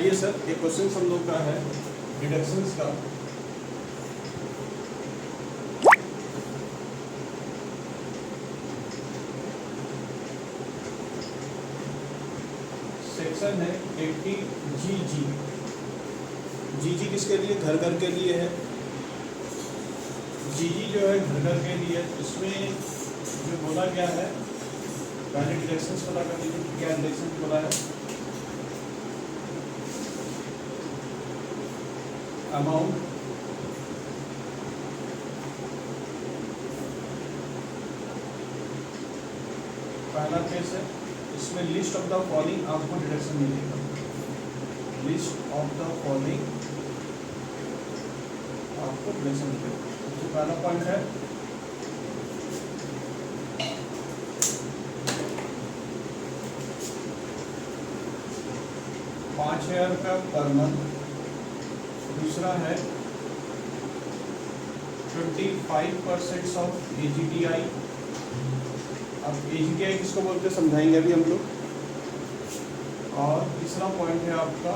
देखिए सर, एक क्वेश्चन हम लोग का है डिडक्शंस का। सेक्शन है 80 जीजी। जीजी किसके लिए? घर घर के लिए है। जीजी जो है घर घर के लिए, इसमें जो बोला गया है, पहले डिडक्शंस पता कर लीजिए क्या डिडक्शन बोला है। अमाउंट पहला केस है, इसमें लिस्ट ऑफ द फॉलोइंग आपको डिडक्शन मिलेगा। लिस्ट ऑफ द फॉलोइंग आपको डिडक्शन मिलेगा। सबसे पहला पॉइंट है ₹5,000 पर मंथ। दूसरा है 25% ऑफ AGTI। अब AGTI किसको बोलते हैं समझाएंगे अभी हम लोग। और तीसरा पॉइंट है आपका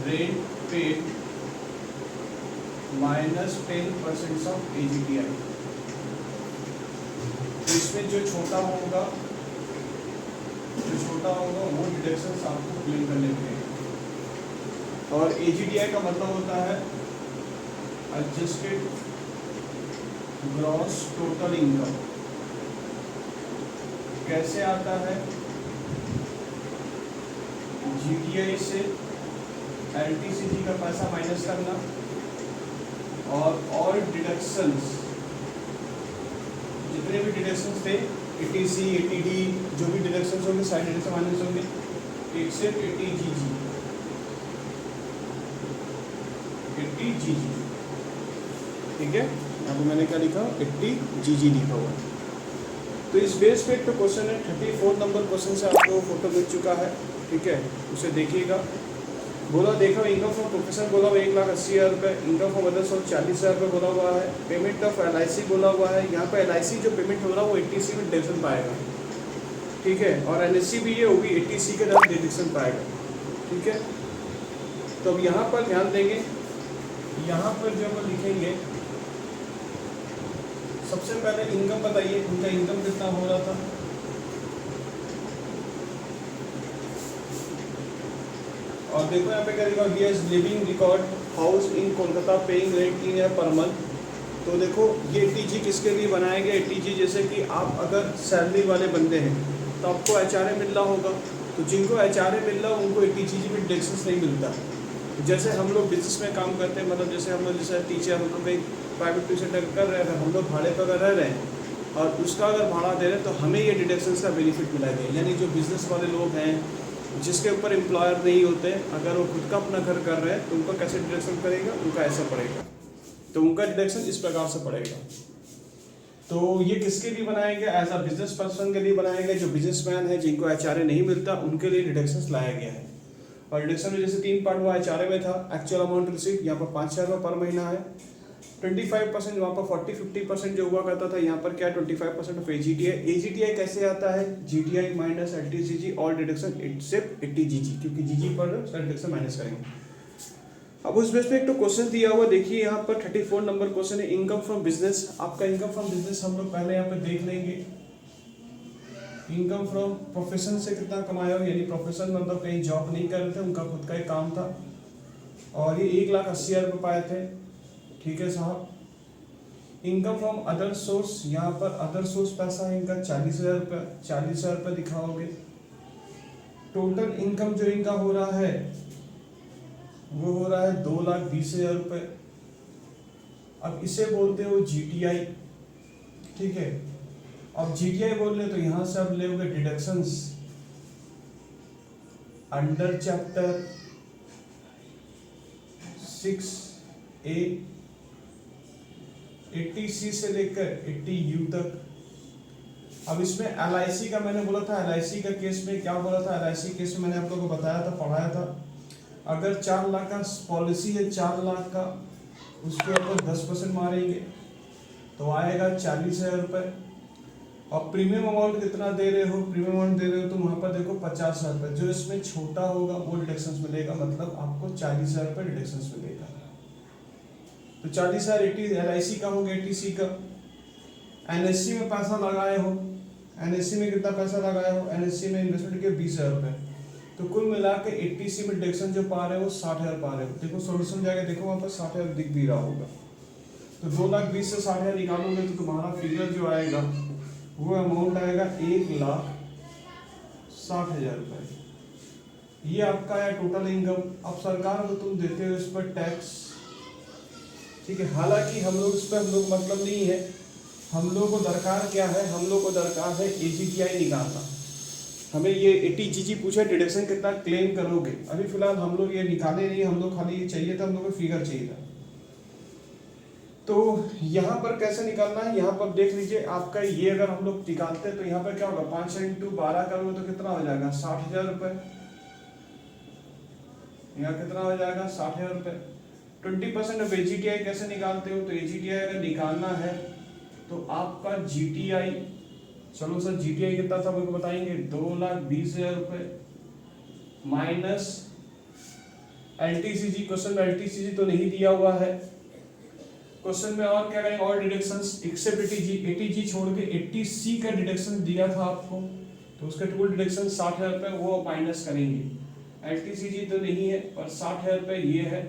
रेंट पेड -10% ऑफ AGTI। तो इसमें जो छोटा होगा वो डिडक्शंस आपको क्लेम करने पड़ेंगे। और AGTI का मतलब होता है एडजस्टेड ग्रॉस टोटल इनकम। कैसे आता है? GTI से LTCG का पैसा माइनस करना और ऑल डिडक्शंस, जितने भी डिडक्शंस थे ATC ATD जो भी डिडक्शंस होंगे सारे डिडक्शन माइनस होंगे एक्सेप्ट ATGG। ठीक है, यहाँ पे मैंने क्या लिखा? 80GG लिखा हुआ। तो इस बेस पे तो क्वेश्चन है 34 नंबर क्वेश्चन से आपको फोटो मिल चुका है। ठीक है, उसे देखिएगा। बोला देखो इनकम फ्रॉम प्रोफेशन बोला हुआ 1,80,000 रुपये, इनकम फ्रॉम अदर्स 40,000 रुपये बोला हुआ है। पेमेंट ऑफ LIC बोला हुआ है। यहाँ पे LIC जो पेमेंट हो रहा है वो 80C में डिडक्शन पाएगा। ठीक है, और NSC भी है, वो भी 80C के तहत डिडक्शन पाएगा। ठीक है, तो अब यहाँ पर ध्यान देंगे। यहाँ पर जब हम लिखेंगे सबसे पहले इनकम बताइए, उनका इनकम कितना हो रहा था। और देखो यहाँ पे क्या लिखा, he has living record house in Kolkata paying rent in year per month. तो देखो ये ATG किसके लिए बनाया गया? ATG जैसे कि आप अगर सैलरी वाले बंदे हैं तो आपको HRA मिल रहा होगा, तो जिनको HRA मिल रहा है उनको ATG में डिडक्शंस नहीं मिलता। जैसे हम लोग बिजनेस में काम करते हैं, मतलब जैसे हम लोग जैसे टीचर, हम लोग कहीं प्राइवेट ट्यूशन कर रहे हैं, अगर हम लोग भाड़े पर अगर रह रहे हैं और उसका अगर भाड़ा दे रहे हैं तो हमें ये डिडक्शंस का बेनिफिट मिलेगा। यानी जो बिज़नेस वाले लोग हैं जिसके ऊपर एम्प्लॉयर नहीं होते, अगर वो खुद का अपना घर कर रहे हैं तो उनका कैसे डिडक्शन करेगा? उनका ऐसा पड़ेगा, तो उनका डिडक्शन इस प्रकार से पड़ेगा। तो ये किसके लिए बनाया गया? एज अ बिजनेस पर्सन के लिए बनाया गया। जो बिजनेसमैन है जिनको HRA नहीं मिलता उनके लिए डिडक्शंस लाया गया है। और डिडक्शन में जैसे 3 पार्ट हुआ, HRA में था एक्चुअल अमाउंट रिसीव, यहाँ पर 5,000 रुपये पर महीना है। 25% वहाँ पर 40-50% जो हुआ करता था, यहाँ पर क्या 25% ऑफ AGTI। AGTI कैसे आता है? GTI minus LTCG all deduction except 80GG, क्योंकि GG पर डिडक्शन माइनस करेंगे। अब उस बेस पे एक तो क्वेश्चन दिया हुआ, देखिए यहाँ पर 34 नंबर क्वेश्चन है इनकम फ्रॉम बिजनेस। आपका इनकम फ्रॉम बिजनेस हम लोग पहले यहाँ पे देख लेंगे। इनकम फ्रॉम प्रोफेशन से कितना कमाया हो, यानी प्रोफेशन मतलब कहीं जॉब नहीं कर रहे थे, उनका खुद का एक काम था और ये 1,80,000 रुपये पाए थे। ठीक है साहब। इनकम फ्रॉम अदर सोर्स, यहाँ पर अदर सोर्स पैसा है इनका 40,000 रुपये, 40,000 रुपये दिखाओगे। टोटल इनकम जो इनका हो रहा है वो हो रहा है 2,20,000 रुपये। अब इसे बोलते हो GTI। ठीक है, अब GTI बोल रहे तो यहाँ से आप ले deductions under chapter 6A 80C से लेकर 80U तक। अब इसमें LIC का मैंने बोला था, LIC का केस में क्या बोला था? LIC केस में मैंने आप लोगों को बताया था, पढ़ाया था। अगर 4 लाख का पॉलिसी है, 4 लाख का, उसके ऊपर 10% मारेंगे तो आएगा 40,000 रुपये। और प्रीमियम अमाउंट कितना दे रहे हो, प्रीमियम अमाउंट दे रहे हो तो वहाँ पर देखो 50,000 रुपये, जो इसमें छोटा होगा वो डिडक्शन मिलेगा, मतलब आपको 40,000 रुपये डिडक्शन मिलेगा। तो 40,000 LIC का हो गया, ATC का। NSC में पैसा लगाए हो, NSC में कितना पैसा लगाए हो, NSC में इन्वेस्टमेंट के 20,000 रुपये, तो कुल मिला के 80C में डिडक्शन जो पा रहे हो 60,000 पा रहे हो। देखो सोल्यूशन जाके देखो वहाँ पर 60,000 दिख भी रहा होगा। तो 2,20,000 से 60,000 निकालोगे तो तुम्हारा फिगर जो आएगा वो अमाउंट आएगा 1,60,000 रुपये। ये आपका है टोटल इनकम। अब सरकार को तुम देते हो इस पर टैक्स, ठीक है। हालांकि हम लोग इस पर मतलब नहीं है, हम लोग को दरकार क्या है, हम लोग को दरकार है AGTI निकालना। हमें ये ATGG पूछा डिडक्शन कितना क्लेम करोगे, अभी फिलहाल हम लोग ये निकाले नहीं, हम लोग खाली ये चाहिए था, हम लोग को फिगर चाहिए था। तो यहाँ पर कैसे निकालना है, यहाँ पर देख लीजिए आपका ये अगर हम लोग निकालते हैं तो यहाँ पर क्या होगा, 5 × 12 करोगे तो कितना हो जाएगा 60,000 रुपये। यहाँ कितना हो जाएगा 60,000 रुपये। 20% ऑफ AGTI कैसे निकालते हो, तो AGTI अगर निकालना है तो आपका GTI, चलो सर GTI कितना था मुझे बताएंगे, 2,20,000 रुपये माइनस LTCG। क्वेश्चन में LTCG तो नहीं दिया हुआ है, क्वेश्चन में और क्या करेंगे, और डिडक्शंस एक्सेप्ट ATG छोड़ के 80C का डिडक्शन दिया था आपको, तो उसका टोटल डिडक्शन 60,000 रुपये वो माइनस करेंगे। LTCG तो नहीं है पर 60,000 रुपये ये है,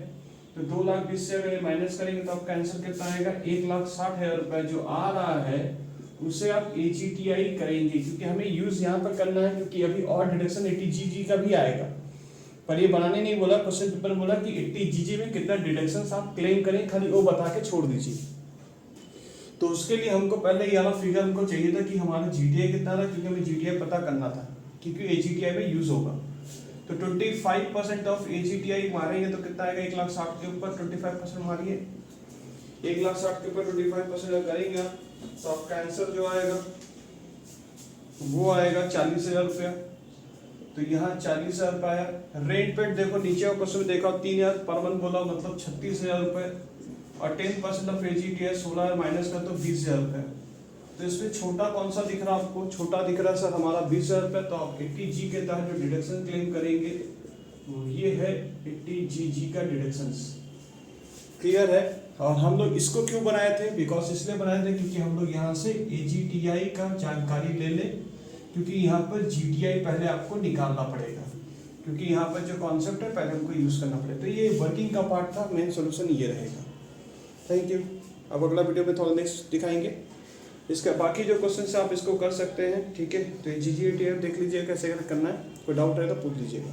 तो 2,20,000 से अगर माइनस करेंगे तो आपका आंसर कितना आएगा, 1,60,000 रुपये जो आ रहा है उसे आप AGTI करेंगे, क्योंकि हमें यूज यहाँ पर करना है, क्योंकि अभी और डिडक्शन ATGG का भी आएगा, पर ये बनाने नहीं बोला, क्वेश्चन पेपर बोला कि 80GG में कितना डिडक्शन आप क्लेम करें, खाली वो बता के छोड़ दीजिए। तो उसके लिए हमको पहले ये वाला फिगर हमको चाहिए था कि हमारा GTI कितना था, क्योंकि हमें GTI पता करना था, क्योंकि AGTI में यूज होगा। तो 25% ऑफ AGTI मारेंगे तो कितना आएगा, 1,60,000 के ऊपर 25% मारिए, 1,60,000 के ऊपर 25% करेंगे तो आपका आंसर जो आएगा वो आएगा 40,000 रुपया। तो यहाँ 40,000 रुपये आया। रेंट पेड देखो नीचे और क्वेश्चन में देखा 3,000 पर मंथ बोला, मतलब 36,000 रुपये, और 10% ऑफ AGTI 16,000 माइनस कर तो 20,000 रुपये। तो इसमें छोटा कौन सा दिख रहा है आपको, छोटा दिख रहा है सर हमारा 20,000 रुपये। तो आप 80G के तहत जो डिडक्शन क्लेम करेंगे वो ये है 80GG का डिडक्शन। क्लियर है। और हम लोग इसको क्यों बनाए थे, बिकॉज इसलिए बनाए थे क्योंकि हम लोग यहाँ से AGTI का जानकारी ले लें, क्योंकि यहाँ पर GTI पहले आपको निकालना पड़ेगा, क्योंकि यहाँ पर जो कॉन्सेप्ट है पहले हमको यूज़ करना पड़ेगा। तो ये वर्किंग का पार्ट था, मेन सोल्यूशन ये रहेगा। Thank you. अब अगला वीडियो में थोड़ा नेक्स्ट दिखाएंगे इसका बाकी जो क्वेश्चन से आप इसको कर सकते हैं, ठीक है। तो GTI देख लीजिए कैसे करना है, कोई डाउट है तो पूछ लीजिएगा।